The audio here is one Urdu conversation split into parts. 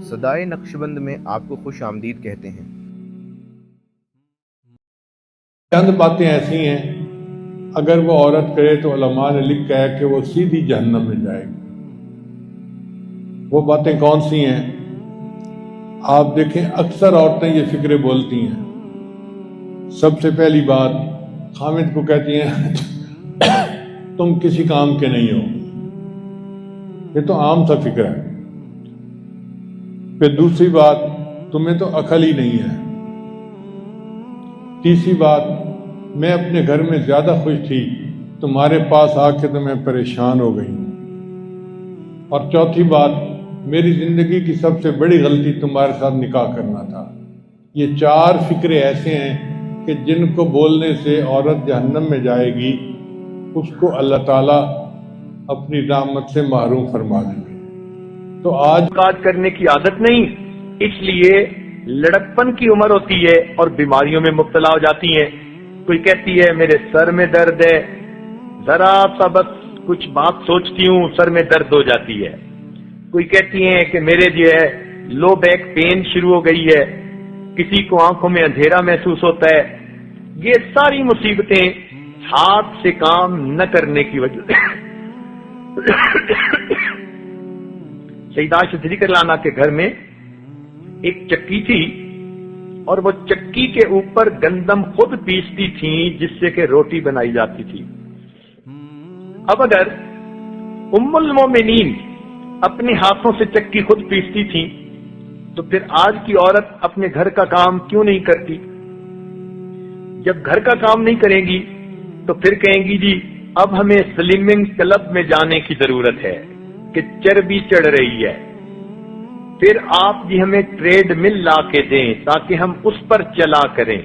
صدائے نقشبند میں آپ کو خوش آمدید کہتے ہیں۔ چند باتیں ایسی ہیں اگر وہ عورت کرے تو علماء نے لکھا ہے کہ وہ سیدھی جہنم میں جائے گی۔ وہ باتیں کون سی ہیں؟ آپ دیکھیں اکثر عورتیں یہ فکرے بولتی ہیں۔ سب سے پہلی بات خامد کو کہتی ہیں تم کسی کام کے نہیں ہو، یہ تو عام سا فکر ہے۔ پھر دوسری بات تمہیں تو عقل ہی نہیں ہے۔ تیسری بات میں اپنے گھر میں زیادہ خوش تھی، تمہارے پاس آ کے تو میں پریشان ہو گئی ہوں۔ اور چوتھی بات میری زندگی کی سب سے بڑی غلطی تمہارے ساتھ نکاح کرنا تھا۔ یہ چار فکرے ایسے ہیں کہ جن کو بولنے سے عورت جہنم میں جائے گی، اس کو اللہ تعالیٰ اپنی رحمت سے محروم فرما دیں گے۔ تو آج کاج کرنے کی عادت نہیں، اس لیے لڑکپن کی عمر ہوتی ہے اور بیماریوں میں مبتلا ہو جاتی ہیں۔ کوئی کہتی ہے میرے سر میں درد ہے، ذرا سا بس کچھ بات سوچتی ہوں سر میں درد ہو جاتی ہے۔ کوئی کہتی ہیں کہ میرے جو ہے لو بیک پین شروع ہو گئی ہے، کسی کو آنکھوں میں اندھیرا محسوس ہوتا ہے۔ یہ ساری مصیبتیں ہاتھ سے کام نہ کرنے کی وجہ سے۔ سیدہ صدیقہ لانا کے گھر میں ایک چکی تھی اور وہ چکی کے اوپر گندم خود پیستی تھیں جس سے کہ روٹی بنائی جاتی تھی۔ اب اگر ام المومنین اپنے ہاتھوں سے چکی خود پیستی تھیں تو پھر آج کی عورت اپنے گھر کا کام کیوں نہیں کرتی؟ جب گھر کا کام نہیں کرے گی تو پھر کہیں گی جی اب ہمیں سلمنگ کلب میں جانے کی ضرورت ہے کہ چربی چڑھ رہی ہے، پھر آپ جی ہمیں ٹریڈ مل لا کے دیں تاکہ ہم اس پر چلا کریں۔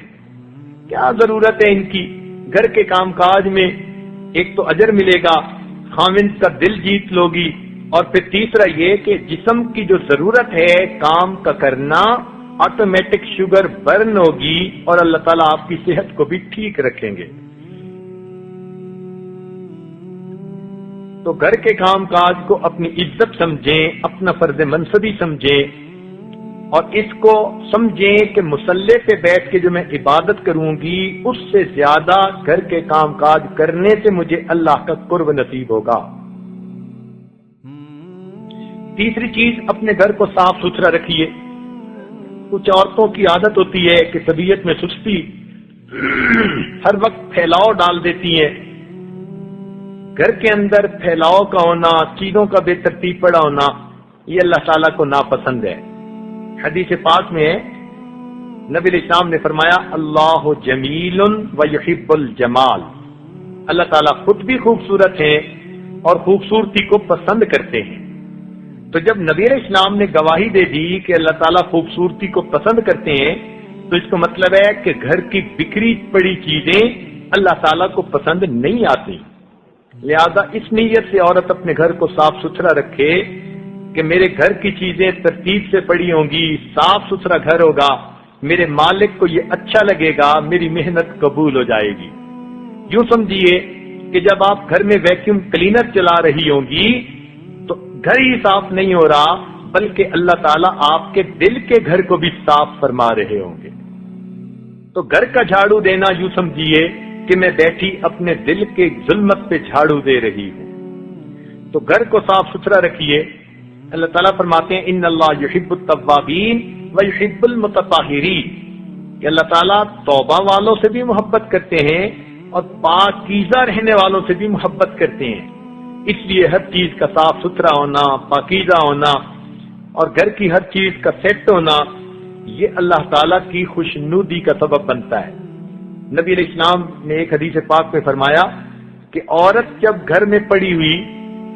کیا ضرورت ہے ان کی؟ گھر کے کام کاج میں ایک تو اجر ملے گا، خاوند کا دل جیت لوگی، اور پھر تیسرا یہ کہ جسم کی جو ضرورت ہے کام کا کرنا، آٹومیٹک شوگر برن ہوگی اور اللہ تعالیٰ آپ کی صحت کو بھی ٹھیک رکھیں گے۔ تو گھر کے کام کاج کو اپنی عزت سمجھیں، اپنا فرض منصبی سمجھیں، اور اس کو سمجھیں کہ مصلی پہ بیٹھ کے جو میں عبادت کروں گی اس سے زیادہ گھر کے کام کاج کرنے سے مجھے اللہ کا قرب نصیب ہوگا۔ تیسری چیز اپنے گھر کو صاف ستھرا رکھیے۔ کچھ عورتوں کی عادت ہوتی ہے کہ طبیعت میں سستی، ہر وقت پھیلاؤ ڈال دیتی ہیں۔ گھر کے اندر پھیلاؤ کا ہونا، چیزوں کا بے ترتیب پڑا ہونا، یہ اللہ تعالیٰ کو ناپسند ہے۔ حدیث پاک میں نبی علیہ السلام نے فرمایا اللہ جمیل و یحب الجمال، اللہ تعالیٰ خود بھی خوبصورت ہیں اور خوبصورتی کو پسند کرتے ہیں۔ تو جب نبی علیہ السلام نے گواہی دے دی کہ اللہ تعالیٰ خوبصورتی کو پسند کرتے ہیں تو اس کا مطلب ہے کہ گھر کی بکھری پڑی چیزیں اللہ تعالیٰ کو پسند نہیں آتی۔ لہذا اس نیت سے عورت اپنے گھر کو صاف ستھرا رکھے کہ میرے گھر کی چیزیں ترتیب سے پڑی ہوں گی، صاف ستھرا گھر ہوگا، میرے مالک کو یہ اچھا لگے گا، میری محنت قبول ہو جائے گی۔ یوں سمجھیے کہ جب آپ گھر میں ویکیوم کلینر چلا رہی ہوں گی تو گھر ہی صاف نہیں ہو رہا بلکہ اللہ تعالیٰ آپ کے دل کے گھر کو بھی صاف فرما رہے ہوں گے۔ تو گھر کا جھاڑو دینا یوں سمجھیے کہ میں بیٹھی اپنے دل کے ظلمت پہ جھاڑو دے رہی ہوں۔ تو گھر کو صاف ستھرا رکھیے۔ اللہ تعالیٰ فرماتے ہیں ان اللہ یحب التوابین و یحب المتطہرین، کہ اللہ تعالیٰ توبہ والوں سے بھی محبت کرتے ہیں اور پاکیزہ رہنے والوں سے بھی محبت کرتے ہیں۔ اس لیے ہر چیز کا صاف ستھرا ہونا، پاکیزہ ہونا اور گھر کی ہر چیز کا سیٹ ہونا، یہ اللہ تعالیٰ کی خوشنودی کا سبب بنتا ہے۔ نبی علیہ السلام نے ایک حدیث پاک میں فرمایا کہ عورت جب گھر میں پڑی ہوئی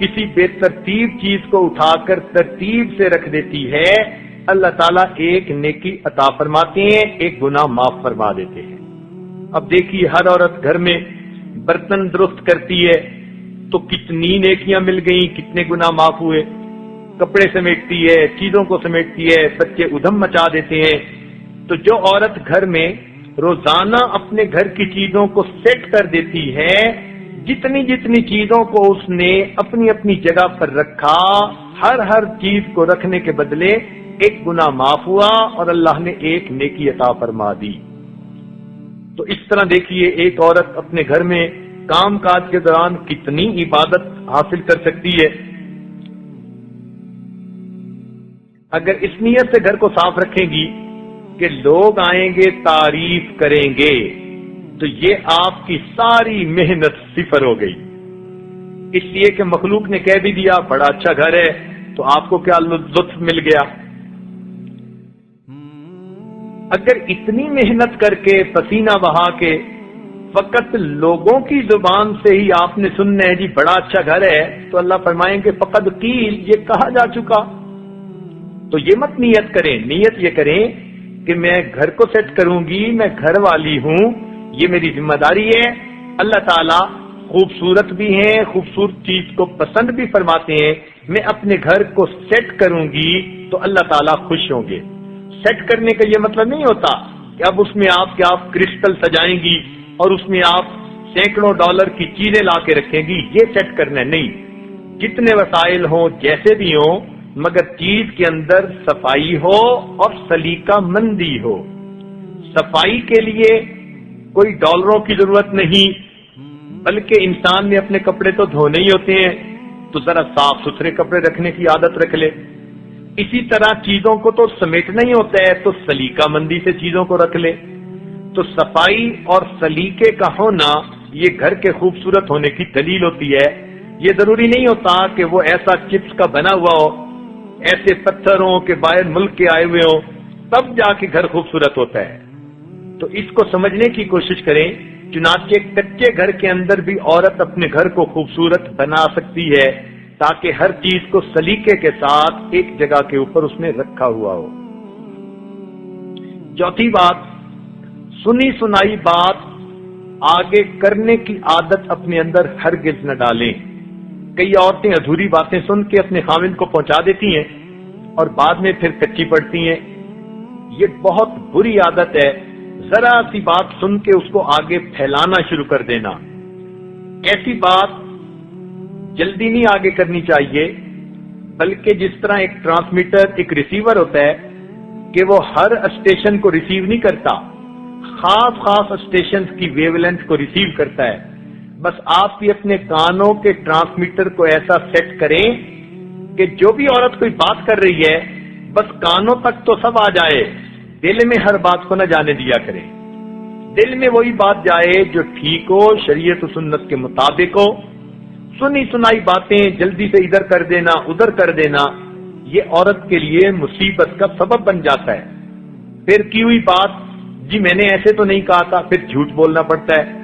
کسی بے ترتیب چیز کو اٹھا کر ترتیب سے رکھ دیتی ہے، اللہ تعالیٰ ایک نیکی عطا فرماتے ہیں، ایک گناہ معاف فرما دیتے ہیں۔ اب دیکھیے ہر عورت گھر میں برتن درست کرتی ہے تو کتنی نیکیاں مل گئیں، کتنے گناہ معاف ہوئے۔ کپڑے سمیٹتی ہے، چیزوں کو سمیٹتی ہے، بچے ادھم مچا دیتے ہیں۔ تو جو عورت گھر میں روزانہ اپنے گھر کی چیزوں کو سیٹ کر دیتی ہے، جتنی جتنی چیزوں کو اس نے اپنی اپنی جگہ پر رکھا، ہر چیز کو رکھنے کے بدلے ایک گناہ معاف ہوا اور اللہ نے ایک نیکی عطا فرما دی۔ تو اس طرح دیکھیے ایک عورت اپنے گھر میں کام کاج کے دوران کتنی عبادت حاصل کر سکتی ہے۔ اگر اس نیت سے گھر کو صاف رکھیں گی کہ لوگ آئیں گے تعریف کریں گے، تو یہ آپ کی ساری محنت صفر ہو گئی، اس لیے کہ مخلوق نے کہہ بھی دیا بڑا اچھا گھر ہے، تو آپ کو کیا لطف مل گیا۔ اگر اتنی محنت کر کے پسینہ بہا کے فقط لوگوں کی زبان سے ہی آپ نے سننا ہے جی بڑا اچھا گھر ہے، تو اللہ فرمائیں گے فقط قیل، یہ کہا جا چکا۔ تو یہ مت نیت کریں، نیت یہ کریں کہ میں گھر کو سیٹ کروں گی، میں گھر والی ہوں، یہ میری ذمہ داری ہے۔ اللہ تعالیٰ خوبصورت بھی ہیں، خوبصورت چیز کو پسند بھی فرماتے ہیں، میں اپنے گھر کو سیٹ کروں گی تو اللہ تعالیٰ خوش ہوں گے۔ سیٹ کرنے کا یہ مطلب نہیں ہوتا کہ اب اس میں آپ کرسٹل سجائیں گی اور اس میں آپ سینکڑوں ڈالر کی چیزیں لا کے رکھیں گی، یہ سیٹ کرنا نہیں۔ جتنے وسائل ہوں جیسے بھی ہوں، مگر چیز کے اندر صفائی ہو اور سلیقہ مندی ہو۔ صفائی کے لیے کوئی ڈالروں کی ضرورت نہیں، بلکہ انسان نے اپنے کپڑے تو دھونے ہی ہوتے ہیں، تو ذرا صاف ستھرے کپڑے رکھنے کی عادت رکھ لے۔ اسی طرح چیزوں کو تو سمیٹنا ہی ہوتا ہے، تو سلیقہ مندی سے چیزوں کو رکھ لے۔ تو صفائی اور سلیقے کا ہونا یہ گھر کے خوبصورت ہونے کی دلیل ہوتی ہے۔ یہ ضروری نہیں ہوتا کہ وہ ایسا چپس کا بنا ہوا ہو، ایسے پتھر ہوں کہ باہر ملک کے آئے ہوئے ہوں، تب جا کے گھر خوبصورت ہوتا ہے۔ تو اس کو سمجھنے کی کوشش کریں، چنانچہ کچے گھر کے اندر بھی عورت اپنے گھر کو خوبصورت بنا سکتی ہے، تاکہ ہر چیز کو سلیقے کے ساتھ ایک جگہ کے اوپر اس نے رکھا ہوا ہو۔ چوتھی بات، سنی سنائی بات آگے کرنے کی عادت اپنے اندر ہرگز نہ ڈالیں۔ کئی عورتیں ادھوری باتیں سن کے اپنے خاوند کو پہنچا دیتی ہیں اور بعد میں پھر کچی پڑتی ہیں، یہ بہت بری عادت ہے۔ ذرا سی بات سن کے اس کو آگے پھیلانا شروع کر دینا، ایسی بات جلدی نہیں آگے کرنی چاہیے، بلکہ جس طرح ایک ٹرانسمیٹر ایک ریسیور ہوتا ہے کہ وہ ہر اسٹیشن کو ریسیو نہیں کرتا، خاص اسٹیشن کی ویو لینتھ کو ریسیو کرتا ہے۔ بس آپ بھی اپنے کانوں کے ٹرانسمیٹر کو ایسا سیٹ کریں کہ جو بھی عورت کوئی بات کر رہی ہے بس کانوں تک تو سب آ جائے، دل میں ہر بات کو نہ جانے دیا کریں۔ دل میں وہی بات جائے جو ٹھیک ہو، شریعت و سنت کے مطابق ہو۔ سنی سنائی باتیں جلدی سے ادھر کر دینا ادھر کر دینا، یہ عورت کے لیے مصیبت کا سبب بن جاتا ہے۔ پھر کی ہوئی بات، جی میں نے ایسے تو نہیں کہا تھا، پھر جھوٹ بولنا پڑتا ہے۔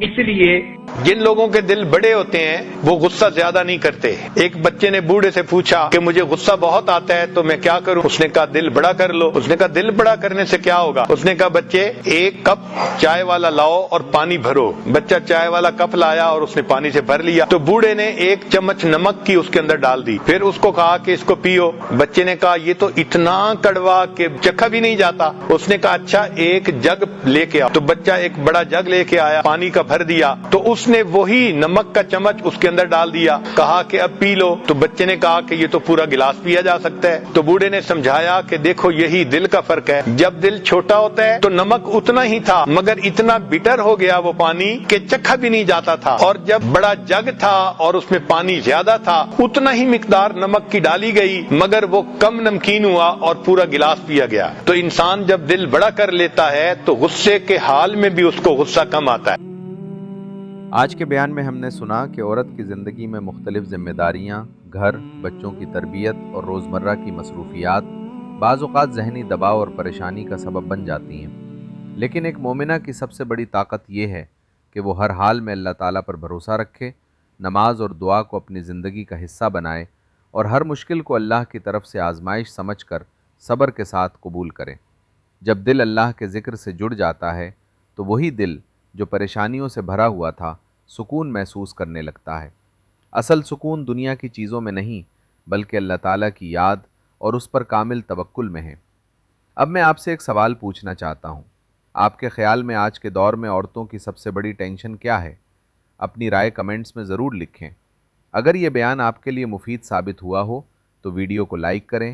اس لیے جن لوگوں کے دل بڑے ہوتے ہیں وہ غصہ زیادہ نہیں کرتے۔ ایک بچے نے بوڑھے سے پوچھا کہ مجھے غصہ بہت آتا ہے تو میں کیا کروں؟ اس نے کہا دل بڑا کر لو۔ اس نے کہا دل بڑا کرنے سے کیا ہوگا؟ اس نے کہا بچے ایک کپ چائے والا لاؤ اور پانی بھرو۔ بچہ چائے والا کپ لایا اور اس نے پانی سے بھر لیا، تو بوڑھے نے ایک چمچ نمک کی اس کے اندر ڈال دی، پھر اس کو کہا کہ اس کو پیو۔ بچے نے کہا یہ تو اتنا کڑوا کہ چکھا بھی نہیں جاتا۔ اس نے کہا اچھا ایک جگ لے کے آؤ، تو بچہ ایک بڑا جگ لے کے آیا، پانی کا بھر دیا، تو اس نے وہی نمک کا چمچ اس کے اندر ڈال دیا، کہا کہ اب پی لو۔ تو بچے نے کہا کہ یہ تو پورا گلاس پیا جا سکتا ہے۔ تو بوڑھے نے سمجھایا کہ دیکھو یہی دل کا فرق ہے، جب دل چھوٹا ہوتا ہے تو نمک اتنا ہی تھا، مگر اتنا بیٹر ہو گیا وہ پانی کہ چکھا بھی نہیں جاتا تھا، اور جب بڑا جگ تھا اور اس میں پانی زیادہ تھا، اتنا ہی مقدار نمک کی ڈالی گئی، مگر وہ کم نمکین ہوا اور پورا گلاس پیا گیا۔ تو انسان جب دل بڑا کر لیتا ہے تو غصے کے حال میں بھی اس کو غصہ کم آتا ہے۔ آج کے بیان میں ہم نے سنا کہ عورت کی زندگی میں مختلف ذمہ داریاں، گھر، بچوں کی تربیت اور روزمرہ کی مصروفیات بعض اوقات ذہنی دباؤ اور پریشانی کا سبب بن جاتی ہیں، لیکن ایک مومنہ کی سب سے بڑی طاقت یہ ہے کہ وہ ہر حال میں اللہ تعالیٰ پر بھروسہ رکھے، نماز اور دعا کو اپنی زندگی کا حصہ بنائے اور ہر مشکل کو اللہ کی طرف سے آزمائش سمجھ کر صبر کے ساتھ قبول کرے۔ جب دل اللہ کے ذکر سے جڑ جاتا ہے تو وہی دل جو پریشانیوں سے بھرا ہوا تھا سکون محسوس کرنے لگتا ہے۔ اصل سکون دنیا کی چیزوں میں نہیں بلکہ اللہ تعالیٰ کی یاد اور اس پر کامل توکل میں ہے۔ اب میں آپ سے ایک سوال پوچھنا چاہتا ہوں، آپ کے خیال میں آج کے دور میں عورتوں کی سب سے بڑی ٹینشن کیا ہے؟ اپنی رائے کمنٹس میں ضرور لکھیں۔ اگر یہ بیان آپ کے لیے مفید ثابت ہوا ہو تو ویڈیو کو لائک کریں،